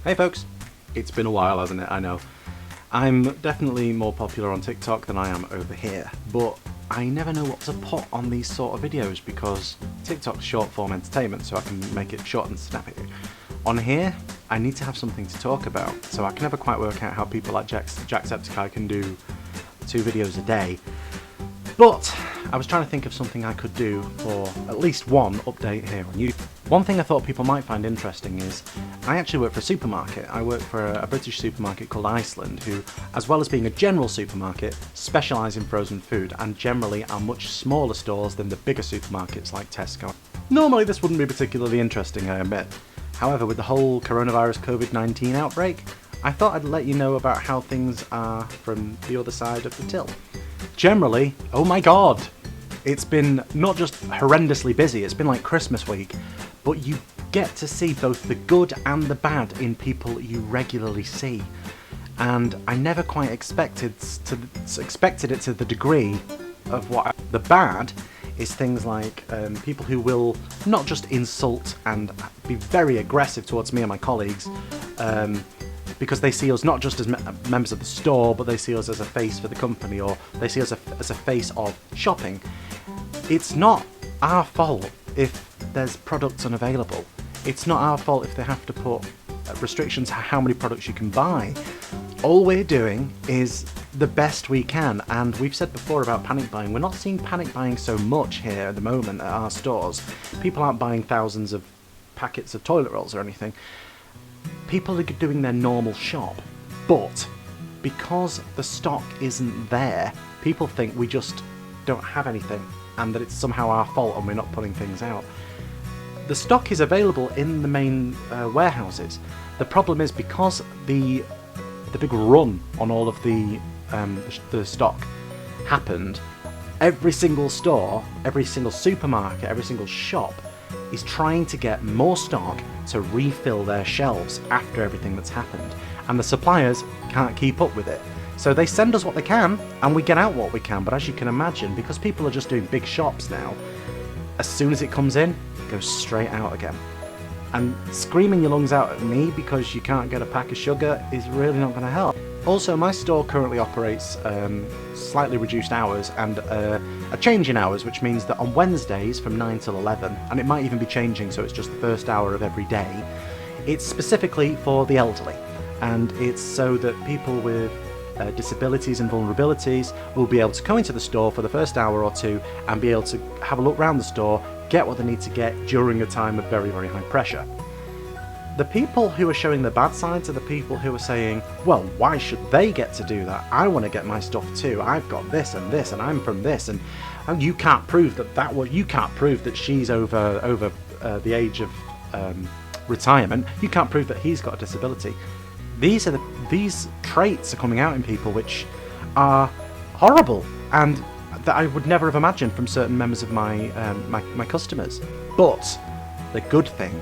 Hey folks, it's been a while, hasn't it? I know. I'm definitely more popular on TikTok than I am over here, but I never know what to put on these sort of videos because TikTok's short form entertainment, so I can make it short and snappy. On here, I need to have something to talk about, so I can never quite work out how people like Jacksepticeye can do 2 videos a day. But I was trying to think of something I could do for at least one update here on YouTube. One thing I thought people might find interesting is I actually work for a supermarket. I work for a British supermarket called Iceland, who, as well as being a general supermarket, specialise in frozen food and generally are much smaller stores than the bigger supermarkets like Tesco. Normally this wouldn't be particularly interesting, I admit. However, with the whole coronavirus COVID-19 outbreak, I thought I'd let you know about how things are from the other side of the till. Generally, oh my god, it's been not just horrendously busy, it's been like Christmas week, but you get to see both the good and the bad in people you regularly see. And I never quite expected it to the degree of what the bad is things like people who will not just insult and be very aggressive towards me and my colleagues, because they see us not just as members of the store, but they see us as a face for the company, or they see us as a face of shopping. It's not our fault if there's products unavailable. It's not our fault if they have to put restrictions on how many products you can buy. All we're doing is the best we can, and we've said before about panic buying. We're not seeing panic buying so much here at the moment at our stores. People aren't buying thousands of packets of toilet rolls or anything. People are doing their normal shop, but because the stock isn't there, people think we just don't have anything and that it's somehow our fault and we're not putting things out. The stock is available in the main warehouses. The problem is because the big run on all of the stock happened, every single store, every single supermarket, every single shop is trying to get more stock to refill their shelves after everything that's happened, and the suppliers can't keep up with it. So they send us what they can and we get out what we can, but as you can imagine, because people are just doing big shops now, as soon as it comes in, it goes straight out again. And screaming your lungs out at me because you can't get a pack of sugar is really not going to help. Also, my store currently operates slightly reduced hours and a change in hours, which means that on Wednesdays from 9 till 11, and it might even be changing so it's just the first hour of every day, it's specifically for the elderly. And it's so that people with disabilities and vulnerabilities will be able to come into the store for the first hour or two and be able to have a look around the store, get what they need to get during a time of very, very high pressure. The people who are showing the bad sides are the people who are saying, well, why should they get to do that? I want to get my stuff too. I've got this and I'm from this, and you can't prove you can't prove that she's over the age of retirement. You can't prove that he's got a disability. These traits are coming out in people which are horrible and that I would never have imagined from certain members of my customers. But the good thing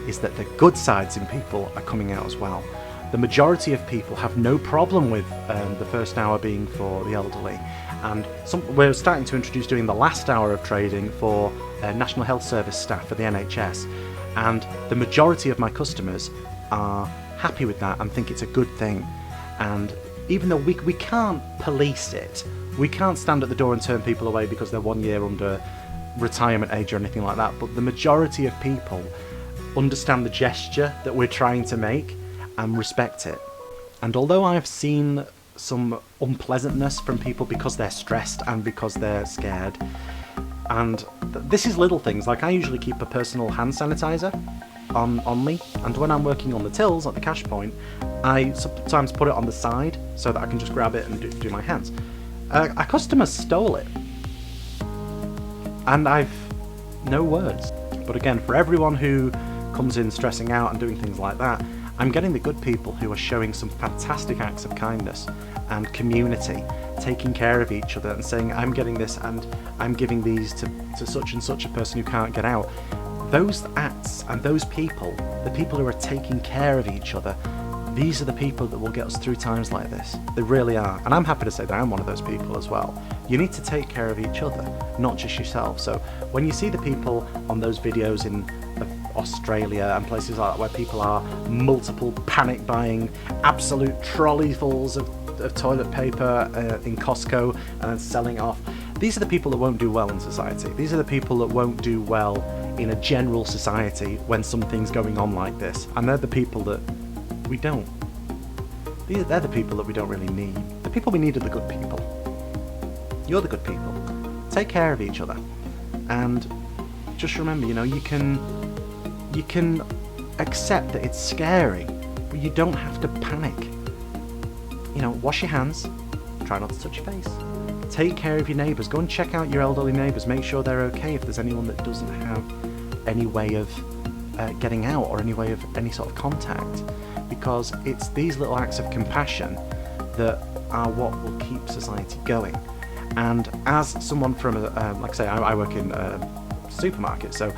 is that the good sides in people are coming out as well. The majority of people have no problem with the first hour being for the elderly, and we're starting to introduce doing the last hour of trading for National Health Service staff for the NHS, and the majority of my customers are happy with that and think it's a good thing. And even though we can't police it, we can't stand at the door and turn people away because they're 1 year under retirement age or anything like that, but the majority of people understand the gesture that we're trying to make and respect it. And although I've seen some unpleasantness from people because they're stressed and because they're scared, and this is little things, like I usually keep a personal hand sanitizer on me, and when I'm working on the tills at the cash point, I sometimes put it on the side so that I can just grab it and do my hands. A customer stole it, and I've no words. But again, for everyone who comes in stressing out and doing things like that, I'm getting the good people who are showing some fantastic acts of kindness and community, taking care of each other and saying, I'm getting this and I'm giving these to such and such a person who can't get out. Those acts and those people, the people who are taking care of each other, these are the people that will get us through times like this. They really are. And I'm happy to say that I'm one of those people as well. You need to take care of each other, not just yourself. So when you see the people on those videos Australia and places like that where people are multiple panic buying absolute trolleyfuls of toilet paper in Costco and then selling off. These are the people that won't do well in society. These are the people that won't do well in a general society when something's going on like this. And they're the people that we don't. They're the people that we don't really need. The people we need are the good people. You're the good people. Take care of each other. And just remember, you know, you can accept that it's scary, but you don't have to panic. You know, wash your hands, try not to touch your face. Take care of your neighbours. Go and check out your elderly neighbours. Make sure they're okay if there's anyone that doesn't have any way of getting out or any way of any sort of contact. Because it's these little acts of compassion that are what will keep society going. And as someone from, like I say, I work in a supermarket, so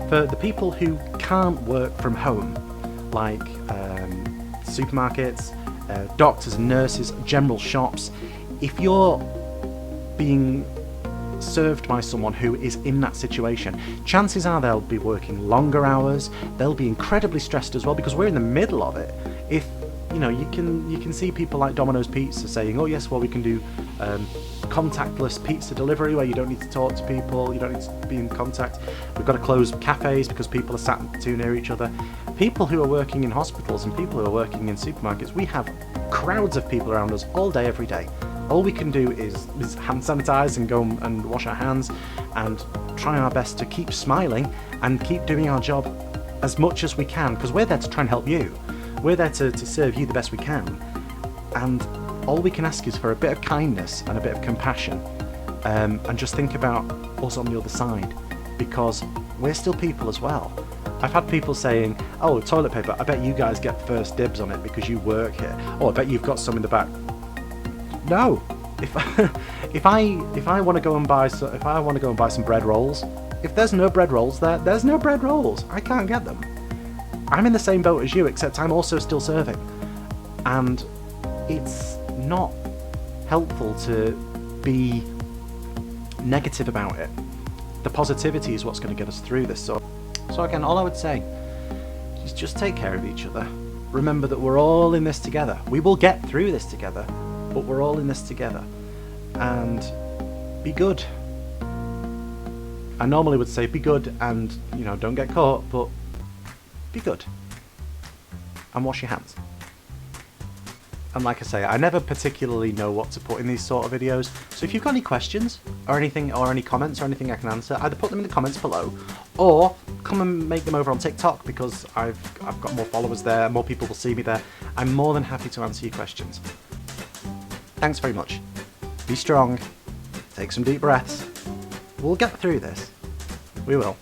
for the people who can't work from home, like supermarkets, doctors and nurses, general shops, if you're being served by someone who is in that situation, chances are they'll be working longer hours, they'll be incredibly stressed as well, because we're in the middle of it. If you know, you can see people like Domino's Pizza saying, oh yes, well we can do contactless pizza delivery where you don't need to talk to people, you don't need to be in contact. We've got to close cafes because people are sat too near each other. People who are working in hospitals and people who are working in supermarkets, we have crowds of people around us all day, every day. All we can do is hand sanitize and go and wash our hands and try our best to keep smiling and keep doing our job as much as we can, because we're there to try and help you. We're there to serve you the best we can. And all we can ask is for a bit of kindness and a bit of compassion, and just think about us on the other side, because we're still people as well. I've had people saying, oh, toilet paper, I bet you guys get first dibs on it because you work here. Oh, I bet you've got some in the back. No, if I want to go and buy some bread rolls, if there's no bread rolls there, there's no bread rolls. I can't get them. I'm in the same boat as you, except I'm also still serving, and it's not helpful to be negative about it. The positivity is what's going to get us through this. So again, all I would say is just take care of each other. Remember that we're all in this together. We will get through this together, but we're all in this together. And be good. I normally would say be good and, you know, don't get caught, but be good. And wash your hands. And like I say, I never particularly know what to put in these sort of videos, so if you've got any questions or anything, or any comments or anything I can answer, either put them in the comments below or come and make them over on TikTok, because I've got more followers there, more people will see me there. I'm more than happy to answer your questions. Thanks very much. Be strong, take some deep breaths. We'll get through this. We will.